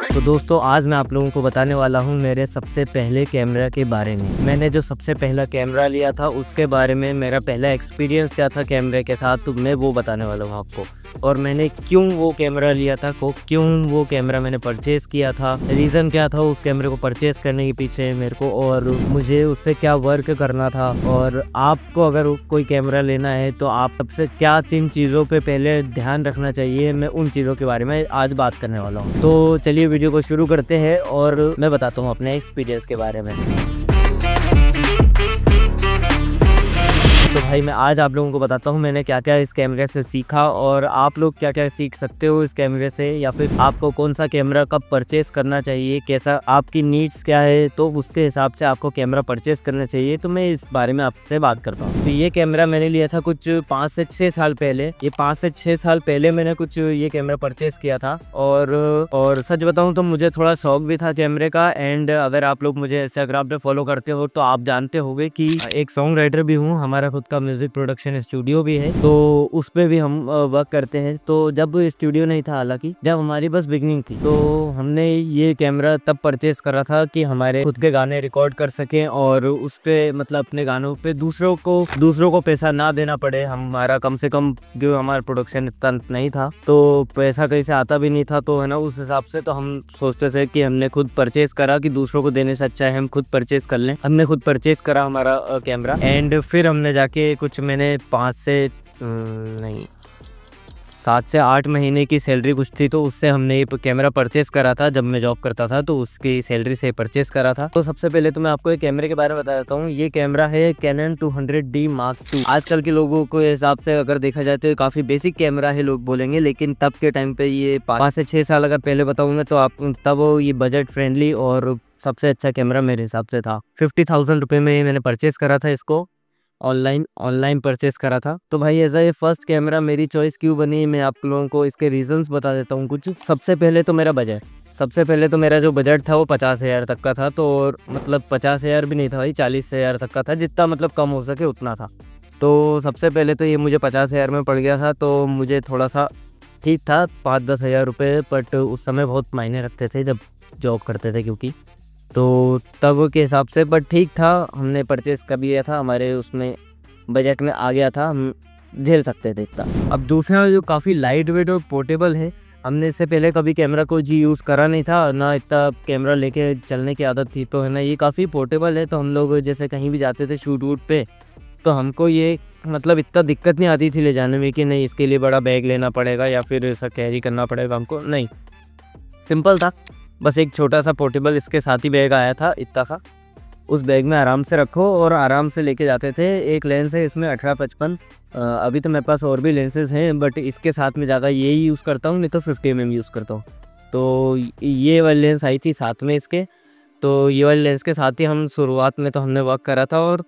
तो दोस्तों आज मैं आप लोगों को बताने वाला हूं मेरे सबसे पहले कैमरा के बारे में। मैंने जो सबसे पहला कैमरा लिया था उसके बारे में, मेरा पहला एक्सपीरियंस क्या था कैमरे के साथ, तो मैं वो बताने वाला हूं आपको। और मैंने क्यों वो कैमरा लिया था, क्यों वो कैमरा मैंने परचेज़ किया था, रीज़न क्या था उस कैमरे को परचेज़ करने के पीछे मेरे को, और मुझे उससे क्या वर्क करना था। और आपको अगर कोई कैमरा लेना है तो आप सबसे क्या 3 चीज़ों पे पहले ध्यान रखना चाहिए, मैं उन चीज़ों के बारे में आज बात करने वाला हूँ। तो चलिए वीडियो को शुरू करते हैं और मैं बताता हूँ अपने एक्सपीरियंस के बारे में। तो भाई मैं आज आप लोगों को बताता हूँ मैंने क्या क्या इस कैमरे से सीखा और आप लोग क्या क्या सीख सकते हो इस कैमरे से, या फिर आपको कौन सा कैमरा कब परचेस करना चाहिए, कैसा आपकी नीड्स क्या है, तो उसके हिसाब से आपको कैमरा परचेस करना चाहिए। तो मैं इस बारे में आपसे बात करता हूँ। तो ये कैमरा मैंने लिया था कुछ 5 से 6 साल पहले। ये 5 से 6 साल पहले मैंने कुछ ये कैमरा परचेस किया था। और सच बताऊँ तो मुझे थोड़ा शौक भी था कैमरे का। एंड अगर आप लोग मुझे इंस्टाग्राम पे फॉलो करते हो तो आप जानते होंगे कि एक सॉन्ग राइटर भी हूँ, हमारा खुद का म्यूजिक प्रोडक्शन स्टूडियो भी है, तो उस पे भी हम वर्क करते हैं। तो जब स्टूडियो नहीं था, हालांकि जब हमारी बस बिगनिंग थी, तो हमने ये कैमरा तब परचेस करा था कि हमारे खुद के गाने रिकॉर्ड कर सकें और उस पे मतलब अपने गानों पे दूसरों को पैसा ना देना पड़े। हमारा कम से कम जो हमारा प्रोडक्शन इतना नहीं था तो पैसा कहीं से आता भी नहीं था, तो है ना, उस हिसाब से तो हम सोचते थे कि हमने खुद परचेस करा कि दूसरों को देने से अच्छा है हम खुद परचेस कर लें। हमने खुद परचेस करा हमारा कैमरा। एंड फिर हमने जाके कुछ मैंने 7 से 8 महीने की सैलरी कुछ थी, तो उससे हमने ये कैमरा परचेस करा था। जब मैं जॉब करता था तो उसकी सैलरी से परचेस करा था। तो सबसे पहले तो मैं आपको एक कैमरे के बारे में बता देता हूँ। ये कैमरा है कैनन 200D Mark II। आजकल के लोगों को हिसाब से अगर देखा जाए तो काफ़ी बेसिक कैमरा है लोग बोलेंगे, लेकिन तब के टाइम पे ये 5 से 6 साल अगर पहले बताऊँगा तो आप तब ये बजट फ्रेंडली और सबसे अच्छा कैमरा मेरे हिसाब से था। 50,000 रुपये में मैंने परचेस करा था इसको, ऑनलाइन परचेस करा था। तो भाई ऐसा ये फर्स्ट कैमरा मेरी चॉइस क्यों बनी, मैं आप लोगों को इसके रीजंस बता देता हूँ कुछ। सबसे पहले तो मेरा जो बजट था वो 50,000 तक का था। तो और मतलब 50,000 भी नहीं था भाई, 40,000 तक का था, जितना मतलब कम हो सके उतना था। तो सबसे पहले तो ये मुझे 50,000 में पड़ गया था, तो मुझे थोड़ा सा ठीक था, 5-10 हज़ार रुपये, बट उस समय बहुत मायने रखते थे जब जॉब करते थे, क्योंकि तो तब के हिसाब से बट ठीक था। हमने परचेस कर लिया था, हमारे उसमें बजट में आ गया था, हम झेल सकते थे इतना। अब दूसरा जो काफ़ी लाइट वेट और पोर्टेबल है, हमने इससे पहले कभी कैमरा को यूज़ करा नहीं था, ना इतना कैमरा लेके चलने की आदत थी, तो है ना, ये काफ़ी पोर्टेबल है। तो हम लोग जैसे कहीं भी जाते थे शूट वूट पे, तो हमको ये मतलब इतना दिक्कत नहीं आती थी ले जाने में कि नहीं इसके लिए बड़ा बैग लेना पड़ेगा या फिर ऐसा कैरी करना पड़ेगा हमको, नहीं, सिंपल था। बस एक छोटा सा पोर्टेबल इसके साथ ही बैग आया था, इतना सा, उस बैग में आराम से रखो और आराम से लेके जाते थे। एक लेंस है इसमें 18-55, अभी तो मेरे पास और भी लेंसेज हैं, बट इसके साथ में ज़्यादा यही यूज़ करता हूँ, नहीं तो 50mm यूज़ करता हूँ। तो ये वाली लेंस आई थी साथ में इसके, तो ये वाली लेंस के साथ ही हम शुरुआत में तो हमने वर्क करा था और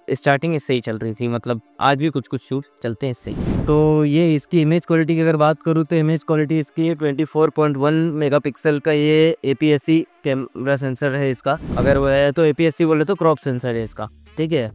स्टार्टिंग इससे ही चल रही थी, मतलब आज भी कुछ शूट चलते हैं इससे ही। तो ये इसकी इमेज क्वालिटी की अगर बात करूँ तो इमेज क्वालिटी इसकी 24.1 मेगापिक्सल का ये APS-C कैमरा सेंसर है इसका। अगर वो है तो APS-C बोले तो क्रॉप सेंसर है इसका, ठीक है।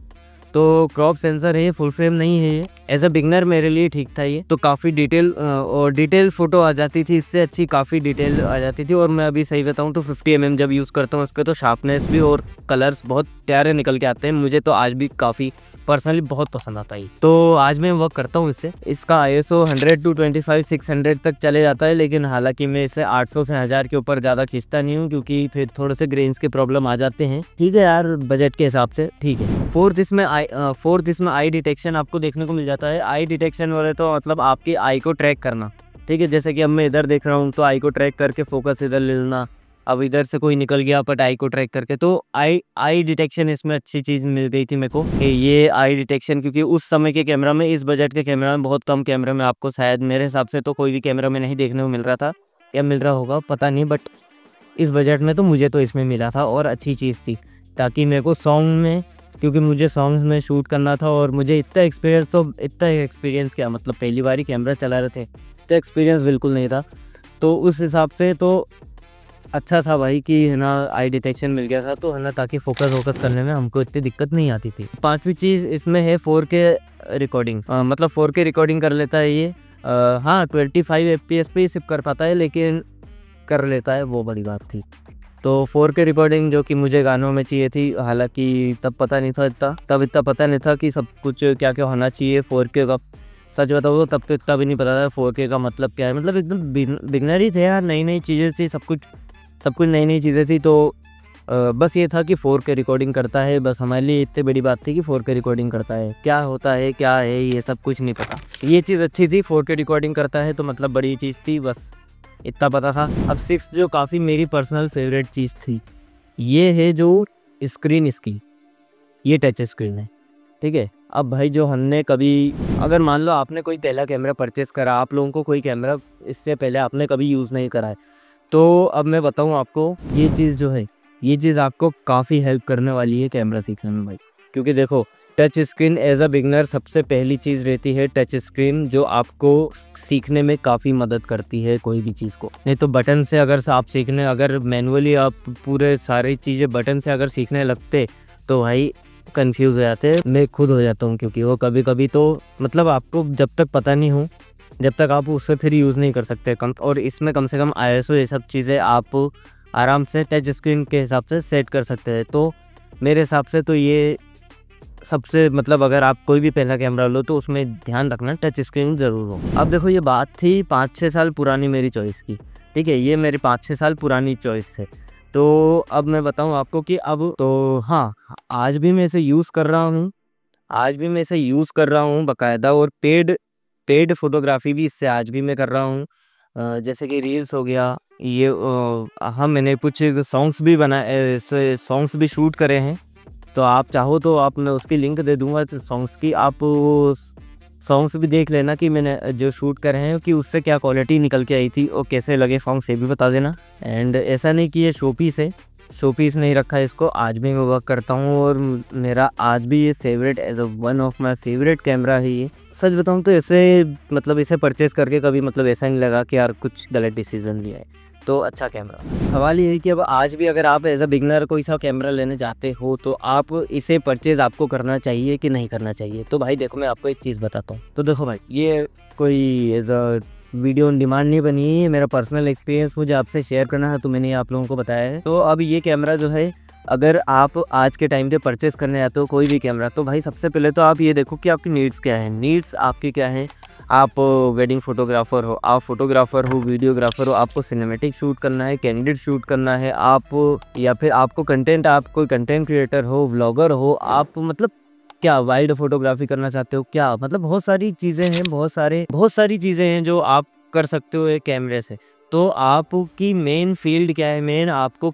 तो क्रॉप सेंसर है, फुल फ्रेम नहीं है ये। एज अ बिगनर मेरे लिए ठीक था ये, तो काफ़ी डिटेल फोटो आ जाती थी इससे, अच्छी काफ़ी डिटेल आ जाती थी। और मैं अभी सही बताऊँ तो 50mm जब यूज़ करता हूँ इस पर, तो शार्पनेस भी और कलर्स बहुत प्यारे निकल के आते हैं। मुझे तो आज भी काफ़ी पर्सनली बहुत पसंद आता है। तो आज मैं वर्क करता हूँ इससे। इसका ISO 100-25-600 तक चले जाता है, लेकिन हालांकि मैं इसे 800 से 1000 के ऊपर ज़्यादा खींचता नहीं हूँ, क्योंकि फिर थोड़े से ग्रेन्स के प्रॉब्लम आ जाते हैं। ठीक है यार, बजट के हिसाब से ठीक है। फोर्थ इसमें आई डिटेक्शन आपको देखने को मिल जाता है। आई डिटेक्शन वाले तो मतलब आपकी आई को ट्रैक करना, ठीक है। जैसे कि अब मैं इधर देख रहा हूँ तो आई को ट्रैक करके फोकस इधर ले लेना, अब इधर से कोई निकल गया बट आई को ट्रैक करके, तो आई डिटेक्शन इसमें अच्छी चीज़ मिल गई थी मेरे को कि ये आई डिटेक्शन, क्योंकि उस समय के कैमरा में, इस बजट के कैमरा में, बहुत कम कैमरा में आपको शायद मेरे हिसाब से तो कोई भी कैमरा में नहीं देखने को मिल रहा था, या मिल रहा होगा पता नहीं, बट इस बजट में तो मुझे तो इसमें मिला था और अच्छी चीज़ थी। ताकि मेरे को सॉन्ग में, क्योंकि मुझे सॉन्ग्स में शूट करना था और मुझे इतना एक्सपीरियंस क्या, मतलब पहली बार ही कैमरा चला रहे थे, तो एक्सपीरियंस बिल्कुल नहीं था। तो उस हिसाब से तो अच्छा था भाई कि है ना आई डिटेक्शन मिल गया था, तो है ना ताकि फोकस करने में हमको इतनी दिक्कत नहीं आती थी। पांचवी चीज़ इसमें है 4K रिकॉर्डिंग, मतलब 4K रिकॉर्डिंग कर लेता है ये। हाँ 25 FPS पे ही सिर्फ कर पाता है, लेकिन कर लेता है, वो बड़ी बात थी। तो 4K रिकॉर्डिंग जो कि मुझे गानों में चाहिए थी, हालांकि तब पता नहीं था इतना पता नहीं था कि सब कुछ क्या क्या होना चाहिए 4K का। सच बताओ तो तब तो इतना भी नहीं पता था 4K का मतलब क्या है, मतलब एकदम बिगनर ही थे यार, नई नई चीज़ें थी, सब कुछ नई नई चीज़ें थी। तो बस ये था कि 4K रिकॉर्डिंग करता है, बस हमारे लिए इतनी बड़ी बात थी कि 4K रिकॉर्डिंग करता है। क्या होता है क्या है ये सब कुछ नहीं पता, ये चीज़ अच्छी थी 4K रिकॉर्डिंग करता है तो मतलब बड़ी चीज़ थी, बस इतना पता था। अब 6 जो काफ़ी मेरी पर्सनल फेवरेट चीज़ थी, ये है जो स्क्रीन इसकी, ये टच स्क्रीन है, ठीक है। अब भाई जो हमने कभी, अगर मान लो आपने कोई पहला कैमरा परचेस करा, आप लोगों को कोई कैमरा इससे पहले आपने कभी यूज़ नहीं करा है, तो अब मैं बताऊं आपको, ये चीज़ जो है, ये चीज़ आपको काफ़ी हेल्प करने वाली है कैमरा सीखने में भाई। क्योंकि देखो touch screen as a beginner सबसे पहली चीज़ रहती है टच स्क्रीन, जो आपको सीखने में काफ़ी मदद करती है कोई भी चीज़ को। नहीं तो बटन से अगर आप सीखने, अगर मैनुअली आप पूरे सारी चीज़ें बटन से अगर सीखने लगते तो भाई कंफ्यूज हो जाते हैं। मैं खुद हो जाता हूँ, क्योंकि वो कभी कभी तो मतलब आपको जब तक पता नहीं हो, जब तक आप उससे फिर यूज़ नहीं कर सकते कम। और इसमें कम से कम ISO ये सब चीज़ें आप आराम से टच स्क्रीन के हिसाब से सेट कर सकते हैं। तो मेरे हिसाब से तो ये सबसे, मतलब अगर आप कोई भी पहला कैमरा लो तो उसमें ध्यान रखना टच स्क्रीन ज़रूर हो। अब देखो ये बात थी 5-6 साल पुरानी मेरी चॉइस की, ठीक है, ये मेरी 5-6 साल पुरानी चॉइस है। तो अब मैं बताऊं आपको कि अब तो हाँ, आज भी मैं इसे यूज़ कर रहा हूँ, बाकायदा। और पेड फोटोग्राफी भी इससे आज भी मैं कर रहा हूँ। जैसे कि रील्स हो गया, ये हाँ मैंने कुछ सॉन्ग्स भी बनाए, सॉन्ग्स भी शूट करे हैं। तो आप चाहो तो आप, मैं उसकी लिंक दे दूंगा सॉन्ग्स की, आप सॉन्ग्स भी देख लेना कि मैंने जो शूट करे हैं कि उससे क्या क्वालिटी निकल के आई थी और कैसे लगे सॉन्ग्स, ये भी बता देना। एंड ऐसा नहीं कि ये शोपीस है, शोपीस नहीं रखा है इसको, आज भी मैं वर्क करता हूँ और मेरा आज भी ये favourite, as a one of my favourite camera है ये। सच बताऊँ तो ऐसे, मतलब इसे परचेज़ करके कभी मतलब ऐसा नहीं लगा कि यार कुछ गलत डिसीजन लिया है। तो अच्छा कैमरा। सवाल ये है कि अब आज भी अगर आप एज अ बिगनर कोई सा कैमरा लेने जाते हो तो आप इसे परचेज़ आपको करना चाहिए कि नहीं करना चाहिए। तो भाई देखो मैं आपको एक चीज़ बताता हूँ। तो देखो भाई, ये कोई as a video on demand नहीं बनी है, मेरा पर्सनल एक्सपीरियंस मुझे आपसे शेयर करना है तो मैंने आप लोगों को बताया है। तो अब ये कैमरा जो है, अगर आप आज के टाइम पे परचेस करने जाते हो कोई भी कैमरा, तो भाई सबसे पहले तो आप ये देखो कि आपकी नीड्स क्या है, नीड्स आपकी क्या है। आप वेडिंग फोटोग्राफर हो, आप फोटोग्राफर हो, वीडियोग्राफर हो, आपको सिनेमैटिक शूट करना है, कैंडिडेट शूट करना है आप, या फिर आपको कंटेंट, आप कोई कंटेंट क्रिएटर हो, व्लॉगर हो, आप मतलब क्या वाइल्ड फोटोग्राफी करना चाहते हो क्या, मतलब बहुत सारी चीज़ें हैं, बहुत सारी चीज़ें हैं जो आप कर सकते हो एक कैमरे से। तो आपकी मेन फील्ड क्या है, मेन आपको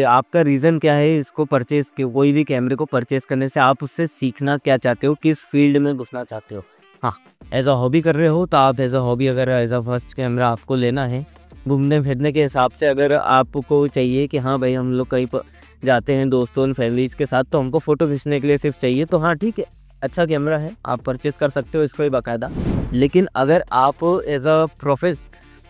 आपका रीज़न क्या है इसको परचेज़, कोई भी कैमरे को परचेज़ करने से आप उससे सीखना क्या चाहते हो, किस फील्ड में घुसना चाहते हो। हाँ, एज अ हॉबी कर रहे हो तो आप एज अ हॉबी, अगर एज अ फर्स्ट कैमरा आपको लेना है घूमने फिरने के हिसाब से, अगर आपको चाहिए कि हाँ भाई हम लोग कहीं पर जाते हैं दोस्तों फैमिलीज़ के साथ तो हमको फ़ोटो खींचने के लिए सिर्फ चाहिए, तो हाँ ठीक है, अच्छा कैमरा है, आप परचेज़ कर सकते हो इसको ही बाकायदा। लेकिन अगर आप एज अ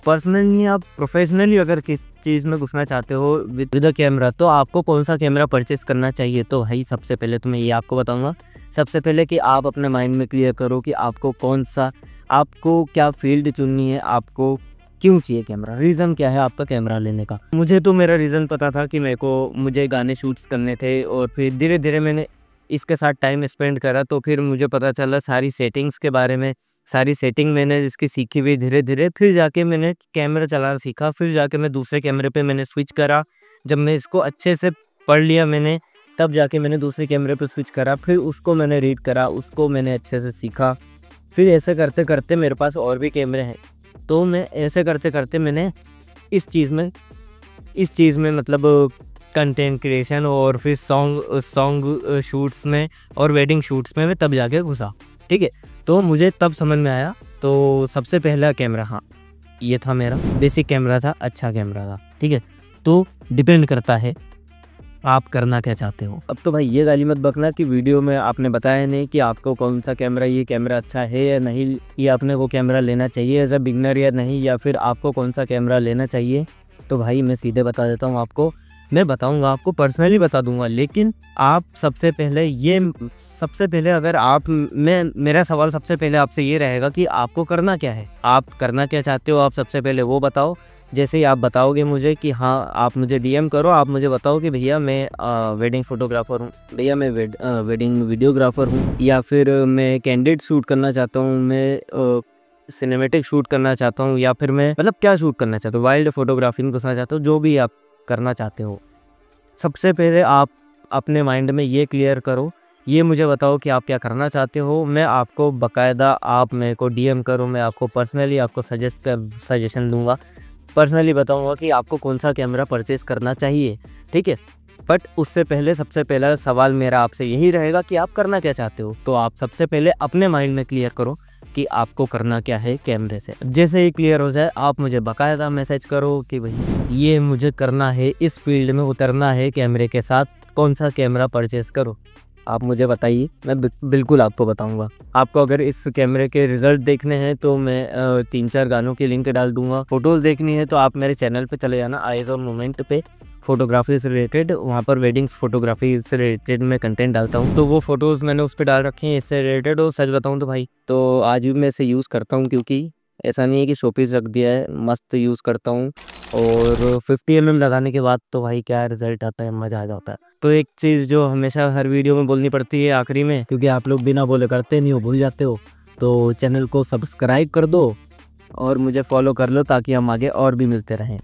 पर्सनली आप प्रोफेशनली अगर किस चीज़ में घुसना चाहते हो विद अ कैमरा, तो आपको कौन सा कैमरा परचेस करना चाहिए। तो भाई सबसे पहले तो मैं ये आपको बताऊंगा, सबसे पहले कि आप अपने माइंड में क्लियर करो कि आपको आपको क्या फील्ड चुननी है, आपको क्यों चाहिए कैमरा, रीज़न क्या है आपका कैमरा लेने का। मुझे तो मेरा रीज़न पता था कि मुझे गाने शूट्स करने थे, और फिर धीरे धीरे मैंने इसके साथ टाइम स्पेंड करा, तो फिर मुझे पता चला सारी सेटिंग्स के बारे में, सारी सेटिंग मैंने इसकी सीखी हुई धीरे धीरे, फिर जाके मैंने कैमरा चलाना सीखा, फिर जाके मैं दूसरे कैमरे पे मैंने स्विच करा। जब मैं इसको अच्छे से पढ़ लिया मैंने, तब जाके मैंने दूसरे कैमरे पे स्विच करा, फिर उसको मैंने रीड करा, उसको मैंने अच्छे से सीखा। फिर ऐसे करते करते मेरे पास और भी कैमरे हैं, तो मैं ऐसे करते करते मैंने इस चीज़ में मतलब कंटेंट क्रिएशन और फिर सॉन्ग शूट्स में और वेडिंग शूट्स में मैं तब जाके घुसा, ठीक है। तो मुझे तब समझ में आया। तो सबसे पहला कैमरा, हाँ ये था मेरा बेसिक कैमरा था, अच्छा कैमरा था, ठीक है। तो डिपेंड करता है आप करना क्या चाहते हो। अब तो भाई ये गाली मत बकना कि वीडियो में आपने बताया नहीं कि आपको कौन सा कैमरा, ये कैमरा अच्छा है या नहीं, ये अपने को कैमरा लेना चाहिए एज अ बिगनर या नहीं, या फिर आपको कौन सा कैमरा लेना चाहिए। तो भाई मैं सीधे बता देता हूँ आपको, मैं बताऊंगा आपको, पर्सनली बता दूंगा। लेकिन आप सबसे पहले अगर आप मेरा सवाल सबसे पहले आपसे ये रहेगा कि आपको करना क्या है, आप करना क्या चाहते हो, आप सबसे पहले वो बताओ। जैसे ही आप बताओगे मुझे कि हाँ, आप मुझे डीएम करो, आप मुझे बताओ कि भैया मैं वेडिंग फोटोग्राफर हूँ, भैया मैं वेडिंग वीडियोग्राफर हूँ, या फिर मैं कैंडिड शूट करना चाहता हूँ, मैं सिनेमेटिक शूट करना चाहता हूँ, या फिर मैं मतलब क्या शूट करना चाहता हूँ, वाइल्ड फोटोग्राफी में घुसना चाहता हूँ, जो भी आप करना चाहते हो। सबसे पहले आप अपने माइंड में ये क्लियर करो, ये मुझे बताओ कि आप क्या करना चाहते हो। मैं आपको बाकायदा, आप मेरे को डीएम करो, मैं आपको पर्सनली आपको सजेशन दूंगा, पर्सनली बताऊंगा कि आपको कौन सा कैमरा परचेज़ करना चाहिए, ठीक है। बट उससे पहले सबसे पहला सवाल मेरा आपसे यही रहेगा कि आप करना क्या चाहते हो। तो आप सबसे पहले अपने माइंड में क्लियर करो कि आपको करना क्या है कैमरे से। जैसे ही क्लियर हो जाए, आप मुझे बाकायदा मैसेज करो कि भाई ये मुझे करना है, इस फील्ड में उतरना है कैमरे के साथ, कौन सा कैमरा परचेज़ करो, आप मुझे बताइए, मैं बिल्कुल आपको बताऊंगा। आपको अगर इस कैमरे के रिज़ल्ट देखने हैं तो मैं 3-4 गानों की लिंक डाल दूंगा। फ़ोटोज़ देखनी है तो आप मेरे चैनल पे चले जाना, आइज़ ऑन मोमेंट पे, फोटोग्राफी से रिलेटेड, वहाँ पर वेडिंग्स फोटोग्राफी से रिलेटेड मैं कंटेंट डालता हूँ। तो वो फ़ोटोज़ मैंने उस पर डाल रखी हैं इससे रिलेटेड। और सच बताऊँ तो भाई, तो आज भी मैं इसे यूज़ करता हूँ, क्योंकि ऐसा नहीं है कि शोपीस रख दिया है, मस्त यूज़ करता हूँ। और 50 mm लगाने के बाद तो भाई क्या रिज़ल्ट आता है, मज़ा आ जाता है। तो एक चीज़ जो हमेशा हर वीडियो में बोलनी पड़ती है आखिरी में, क्योंकि आप लोग बिना बोले करते नहीं हो, भूल जाते हो, तो चैनल को सब्सक्राइब कर दो और मुझे फॉलो कर लो, ताकि हम आगे और भी मिलते रहें।